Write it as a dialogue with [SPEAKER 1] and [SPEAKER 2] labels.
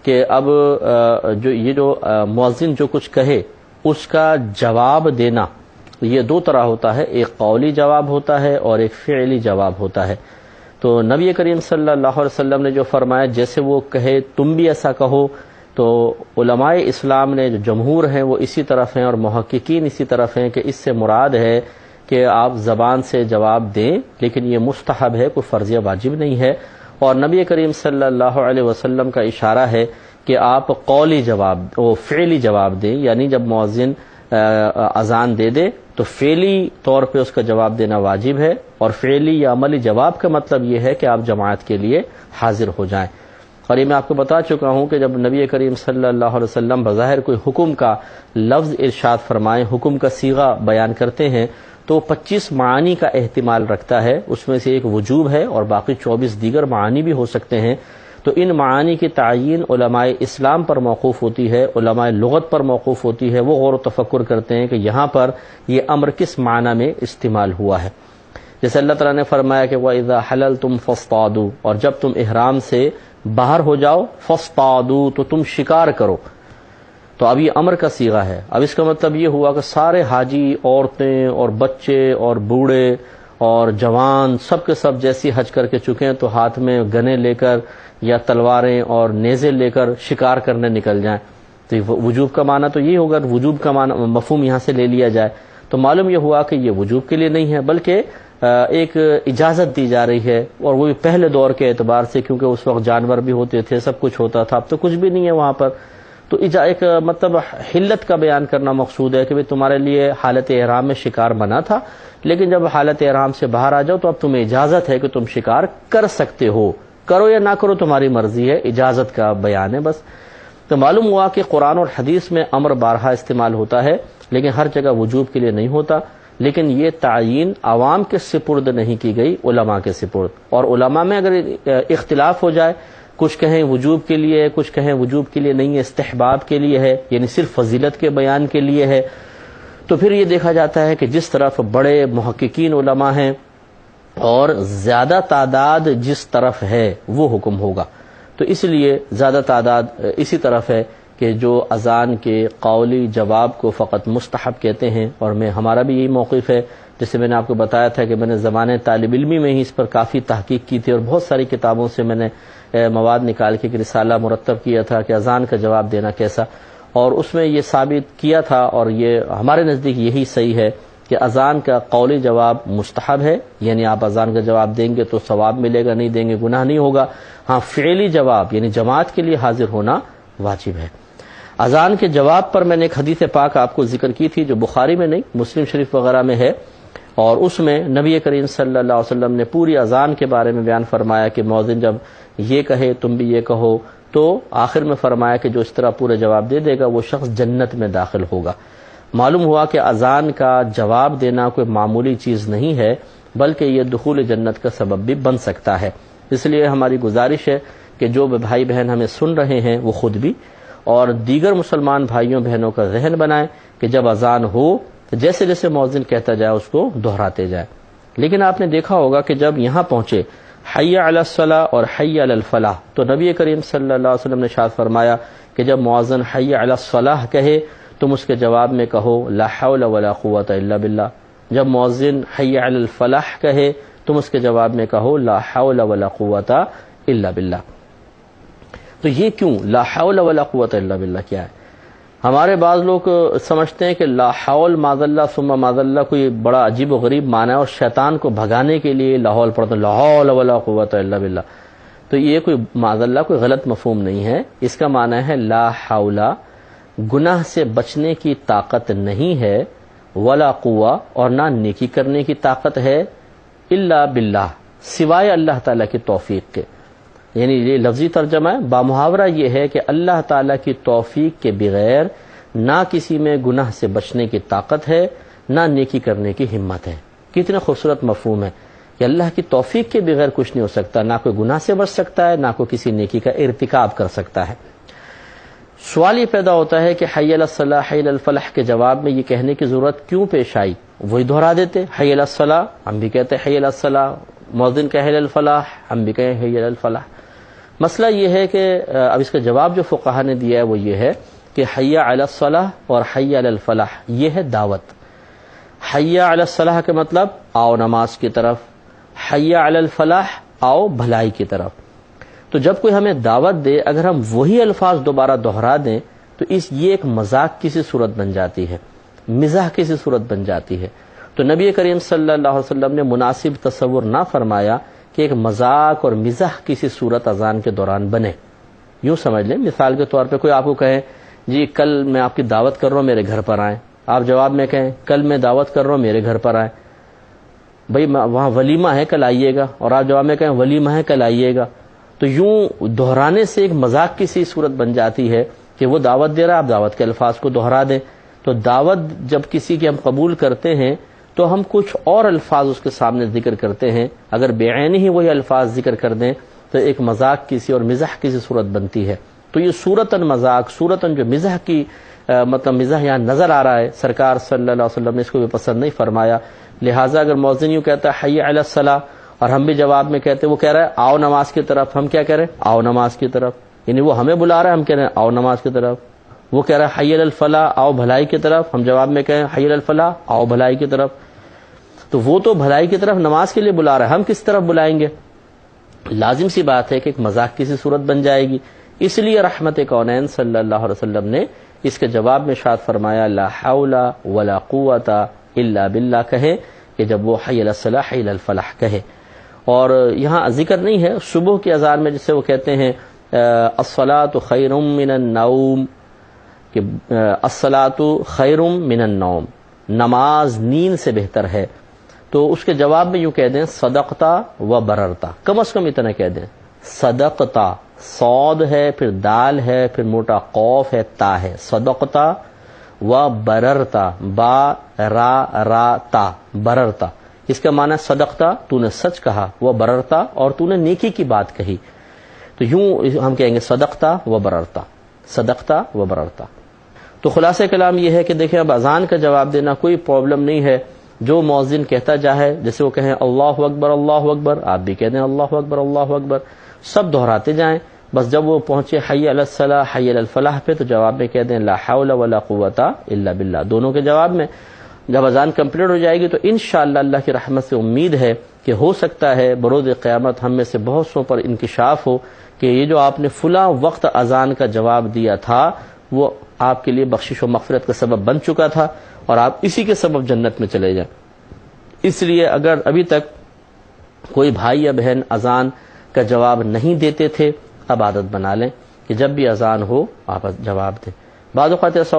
[SPEAKER 1] کہ اب جو مؤذن جو کچھ کہے اس کا جواب دینا یہ دو طرح ہوتا ہے، ایک قولی جواب ہوتا ہے اور ایک فعلی جواب ہوتا ہے۔ تو نبی کریم صلی اللہ علیہ وسلم نے جو فرمایا جیسے وہ کہے تم بھی ایسا کہو، تو علماء اسلام نے جو جمہور ہیں وہ اسی طرف ہیں اور محققین اسی طرف ہیں کہ اس سے مراد ہے کہ آپ زبان سے جواب دیں، لیکن یہ مستحب ہے، کوئی فرض یا واجب نہیں ہے۔ اور نبی کریم صلی اللہ علیہ وسلم کا اشارہ ہے کہ آپ قولی جواب و فعلی جواب دیں، یعنی جب مؤذن اذان دے دے تو فعلی طور پہ اس کا جواب دینا واجب ہے، اور فعلی یا عملی جواب کا مطلب یہ ہے کہ آپ جماعت کے لیے حاضر ہو جائیں۔ اور یہ میں آپ کو بتا چکا ہوں کہ جب نبی کریم صلی اللہ علیہ وسلم بظاہر کوئی حکم کا لفظ ارشاد فرمائیں، حکم کا صیغہ بیان کرتے ہیں، تو 25 معانی کا احتمال رکھتا ہے، اس میں سے ایک وجوب ہے اور باقی 24 دیگر معانی بھی ہو سکتے ہیں۔ تو ان معانی کی تعیین علماء اسلام پر موقوف ہوتی ہے، علماء لغت پر موقوف ہوتی ہے، وہ غور و تفکر کرتے ہیں کہ یہاں پر یہ امر کس معنی میں استعمال ہوا ہے۔ جیسے اللہ تعالیٰ نے فرمایا کہ وَإِذَا حَلَلْتُمْ فَاصْطَادُوا، اور جب تم احرام سے باہر ہو جاؤ، فَاصْطَادُوا تو تم شکار کرو۔ تو اب یہ امر کا صیغہ ہے، اب اس کا مطلب یہ ہوا کہ سارے حاجی، عورتیں اور بچے اور بوڑھے اور جوان سب کے سب جیسی حج کر کے چکے ہیں تو ہاتھ میں گنے لے کر یا تلواریں اور نیزے لے کر شکار کرنے نکل جائیں۔ تو وجوب کا معنی تو یہ ہوگا، وجوب کا معنی مفہوم یہاں سے لے لیا جائے تو معلوم یہ ہوا کہ یہ وجوب کے لیے نہیں ہے بلکہ ایک اجازت دی جا رہی ہے، اور وہ بھی پہلے دور کے اعتبار سے، کیونکہ اس وقت جانور بھی ہوتے تھے، سب کچھ ہوتا تھا، اب تو کچھ بھی نہیں ہے وہاں پر۔ تو ایک مطلب حلت کا بیان کرنا مقصود ہے کہ بھئی تمہارے لیے حالت احرام میں شکار منع تھا، لیکن جب حالت احرام سے باہر آ جاؤ تو اب تمہیں اجازت ہے کہ تم شکار کر سکتے ہو، کرو یا نہ کرو تمہاری مرضی ہے، اجازت کا بیان ہے بس۔ تو معلوم ہوا کہ قرآن اور حدیث میں امر بارہا استعمال ہوتا ہے، لیکن ہر جگہ وجوب کے لیے نہیں ہوتا، لیکن یہ تعیین عوام کے سپرد نہیں کی گئی، علماء کے سپرد۔ اور علماء میں اگر اختلاف ہو جائے، کچھ کہیں وجوب کے لیے ہے، کچھ کہیں وجوب کے لیے نہیں ہے، استحباب کے لیے ہے، یعنی صرف فضیلت کے بیان کے لیے ہے، تو پھر یہ دیکھا جاتا ہے کہ جس طرف بڑے محققین علماء ہیں اور زیادہ تعداد جس طرف ہے وہ حکم ہوگا۔ تو اس لیے زیادہ تعداد اسی طرف ہے کہ جو اذان کے قولی جواب کو فقط مستحب کہتے ہیں، اور ہمارا بھی یہی موقف ہے۔ جیسے میں نے آپ کو بتایا تھا کہ میں نے زمانے طالب علمی میں ہی اس پر کافی تحقیق کی تھی اور بہت ساری کتابوں سے میں نے مواد نکال کے ایک رسالہ مرتب کیا تھا کہ اذان کا جواب دینا کیسا، اور اس میں یہ ثابت کیا تھا، اور یہ ہمارے نزدیک یہی صحیح ہے کہ اذان کا قولی جواب مستحب ہے، یعنی آپ اذان کا جواب دیں گے تو ثواب ملے گا، نہیں دیں گے گناہ نہیں ہوگا۔ ہاں فعلی جواب یعنی جماعت کے لیے حاضر ہونا واجب ہے۔ اذان کے جواب پر میں نے ایک حدیث پاک آپ کو ذکر کی تھی جو بخاری میں نہیں مسلم شریف وغیرہ میں ہے، اور اس میں نبی کریم صلی اللہ علیہ وسلم نے پوری اذان کے بارے میں بیان فرمایا کہ مؤذن جب یہ کہے تم بھی یہ کہو، تو آخر میں فرمایا کہ جو اس طرح پورے جواب دے دے گا وہ شخص جنت میں داخل ہوگا۔ معلوم ہوا کہ اذان کا جواب دینا کوئی معمولی چیز نہیں ہے، بلکہ یہ دخول جنت کا سبب بھی بن سکتا ہے۔ اس لیے ہماری گزارش ہے کہ جو بھائی بہن ہمیں سن رہے ہیں وہ خود بھی اور دیگر مسلمان بھائیوں بہنوں کا ذہن بنائیں کہ جب اذان ہو تو جیسے جیسے مؤذن کہتا جائے اس کو دہراتے جائے۔ لیکن آپ نے دیکھا ہوگا کہ جب یہاں پہنچے حی علی الصلاۃ اور حی علی الفلاح، تو نبی کریم صلی اللہ علیہ وسلم نے ارشاد فرمایا کہ جب مؤذن حی علی الصلاح کہے تم اس کے جواب میں کہو لا حول ولا قوت الا باللہ، جب مؤذن حی علی الفلاح کہے تم اس کے جواب میں کہو لا حول ولا قوت الا باللہ۔ تو یہ کیوں لا حول ولا قوت الا باللہ کیا ہے؟ ہمارے بعض لوگ سمجھتے ہیں کہ لا حول معاذ اللہ ثم معاذ اللہ کوئی بڑا عجیب و غریب معنی ہے اور شیطان کو بھگانے کے لیے لا حول پڑھتے ہیں، لا حول ولا قوت الا باللہ۔ تو یہ کوئی معاذ اللہ کوئی غلط مفہوم نہیں ہے، اس کا معنی ہے لا حول، گناہ سے بچنے کی طاقت نہیں ہے، ولا قوہ اور نہ نیکی کرنے کی طاقت ہے، الا باللہ سوائے اللہ تعالیٰ کی توفیق کے۔ یعنی یہ لفظی ترجمہ ہے، بامحاورہ یہ ہے کہ اللہ تعالیٰ کی توفیق کے بغیر نہ کسی میں گناہ سے بچنے کی طاقت ہے، نہ نیکی کرنے کی ہمت ہے۔ کتنے خوبصورت مفہوم ہے کہ اللہ کی توفیق کے بغیر کچھ نہیں ہو سکتا، نہ کوئی گناہ سے بچ سکتا ہے، نہ کوئی کسی نیکی کا ارتکاب کر سکتا ہے۔ سوال یہ پیدا ہوتا ہے کہ حی علی الصلاح حی علی الفلاح کے جواب میں یہ کہنے کی ضرورت کیوں پیش آئی؟ وہی دہرا دیتے حی علی الصلاح، ہم بھی کہتے حی علی الصلاح، مؤذن کہ حی علی الفلاح، ہم بھی کہیں حی علی الفلاح۔ مسئلہ یہ ہے کہ اب اس کا جواب جو فقہا نے دیا ہے وہ یہ ہے کہ حی علی الصلاح اور حی علی الفلاح یہ ہے دعوت. حی علی الصلاح کا مطلب آؤ نماز کی طرف، حی علی الفلاح آؤ بھلائی کی طرف. تو جب کوئی ہمیں دعوت دے اگر ہم وہی الفاظ دوبارہ دہرا دیں تو یہ ایک مذاق کی سی صورت بن جاتی ہے، مزاح کی سی صورت بن جاتی ہے. تو نبی کریم صلی اللہ علیہ وسلم نے مناسب تصور نہ فرمایا کہ ایک مذاق اور مزاح کی سی صورت اذان کے دوران بنے. یوں سمجھ لیں، مثال کے طور پہ کوئی آپ کو کہے جی کل میں آپ کی دعوت کر رہا ہوں میرے گھر پر آئیں، آپ جواب میں کہیں کل میں دعوت کر رہا ہوں میرے گھر پر آئیں، بھئی وہاں ولیمہ ہے کل آئیے گا، اور آپ جواب میں کہیں ولیمہ ہے کل آئیے گا. تو یوں دہرانے سے ایک مذاق کی سی صورت بن جاتی ہے کہ وہ دعوت دے رہا ہے، آپ دعوت کے الفاظ کو دہرا دیں. تو دعوت جب کسی کی ہم قبول کرتے ہیں تو ہم کچھ اور الفاظ اس کے سامنے ذکر کرتے ہیں، اگر بعین ہی وہی الفاظ ذکر کر دیں تو ایک مذاق کی سی اور مزاح کی سی صورت بنتی ہے. تو یہ صورتاً مذاق، صورتاً جو مزاح کی مطلب مزاح یہاں نظر آ رہا ہے، سرکار صلی اللہ علیہ وسلم نے اس کو بھی پسند نہیں فرمایا. لہٰذا اگر مؤذن یوں کہتا ہے حی علی الصلاح اور ہم بھی جواب میں کہتے وہ کہہ رہا ہے آؤ نماز کی طرف، ہم کیا کہہ رہے ہیں آؤ نماز کی طرف، یعنی وہ ہمیں بلا رہا ہے ہم کہہ رہے ہیں آؤ نماز کی طرف. وہ کہہ رہا ہے حی علی الفلاح آؤ بھلائی کی طرف، ہم جواب میں کہیں حی علی الفلاح آؤ بھلائی کی طرف. تو وہ تو بھلائی کی طرف نماز کے لیے بلا رہا ہے، ہم کس طرف بلائیں گے؟ لازم سی بات ہے کہ ایک مذاق کی سی صورت بن جائے گی. اس لیے رحمت کونین صلی اللہ علیہ وسلم نے اس کے جواب میں ارشاد فرمایا لا حول ولا قوت الا باللہ کہے کہ جب وہ حی علی الصلاح حی علی الفلاح کہے. اور یہاں ذکر نہیں ہے صبح کی اذان میں جسے وہ کہتے ہیں الصلاۃ خیر من النوم، کہ الصلاۃ خیر من النوم، نماز نیند سے بہتر ہے. تو اس کے جواب میں یوں کہہ دیں صدقتا و بررتا، کم از کم اتنا کہہ دیں صدقتا، صاد ہے پھر دال ہے پھر موٹا قوف ہے تا ہے، صدقتا و بررتا، با را تا بررتا. اس کا معنی صدقتا تو نے سچ کہا، وہ بررتا اور تو نے نیکی کی بات کہی. تو یوں ہم کہیں گے صدقتا و بررتا، صدقتا و بررتا. تو خلاصہ کلام یہ ہے کہ دیکھیں اب اذان کا جواب دینا کوئی پرابلم نہیں ہے، جو مؤذن کہتا جائے، جیسے وہ کہیں اللہ اکبر اللہ اکبر، آپ بھی کہہ دیں اللہ اکبر اللہ اکبر، سب دہراتے جائیں. بس جب وہ پہنچے حی علی الصلاح حی علی الفلاح پہ تو جواب میں کہہ دیں لا حول ولا قوت الا باللہ. دونوں کے جواب میں جب اذان کمپلیٹ ہو جائے گی تو انشاءاللہ اللہ کی رحمت سے امید ہے کہ ہو سکتا ہے بروز قیامت ہم میں سے بہت سو پر انکشاف ہو کہ یہ جو آپ نے فلاں وقت اذان کا جواب دیا تھا وہ آپ کے لیے بخشش و مغفرت کا سبب بن چکا تھا اور آپ اسی کے سبب جنت میں چلے جائیں. اس لیے اگر ابھی تک کوئی بھائی یا بہن اذان کا جواب نہیں دیتے تھے اب عادت بنا لیں کہ جب بھی اذان ہو آپ جواب دیں. بعض اوقات ایسا